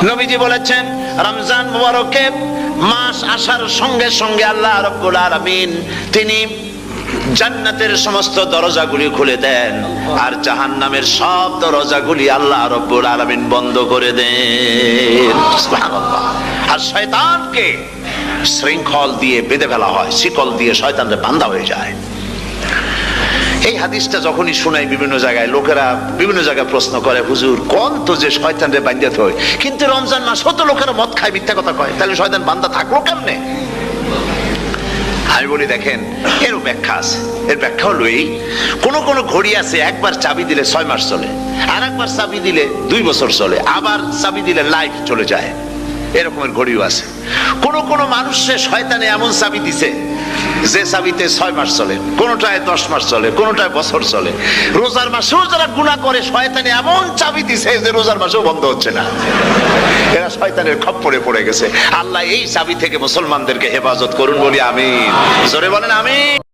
নবীজি বলেছেন রমজান মুবারকে মাস আসার সঙ্গে সঙ্গে আল্লাহ রাব্বুল আলামিন তিনি জান্নাতের সমস্ত দরজাগুলি খুলে দেন আর জাহান্নামের সব দরজাগুলি আল্লাহ রাব্বুল আলামিন বন্ধ করে দেন। সুবহানাল্লাহ। আর শয়তানকে শৃঙ্খল দিয়ে বেঁধে ফেলা হয়, শিকল দিয়ে শয়তানরা বাঁধা হয়ে যায়। এই হাদিসটা যখনই শোনাই বিভিন্ন জায়গায় লোকেরা বিভিন্ন জায়গায় প্রশ্ন করে, হুজুর কোন তো যে শয়তানরে বাঁধতে হয়, কিন্তু রমজান মাস হতো লোকেরা মদ খায়, মিথ্যা কথা কয়, তাহলে শয়তান বাঁধা থাকলো কেমনে? আমি বলি দেখেন, এরও ব্যাখ্যা আছে। এর ব্যাখ্যা হলো এই, কোন ঘড়ি আছে একবার চাবি দিলে 6 মাস চলে, আর একবার চাবি দিলে 2 বছর চলে, আবার চাবি দিলে লাইফ চলে যায়। এরকমের ঘড়িও আছে। কোন মানুষের শয়তানে এমন চাবি দিছে যে চাবিতে 6 মাস চলে, কোনটায় 10 মাস চলে, কোনটায় বছর চলে। রোজার মাসেও যারা গুনাহ করে শয়তানে এমন চাবি দিছে যে রোজার মাসেও বন্ধ হচ্ছে না। এরা শয়তানের খপ্পরে পড়ে গেছে। আল্লাহ এই চাবি থেকে মুসলমানদেরকে হেফাজত করুন বলি আমিন। জোরে বলেন আমিন।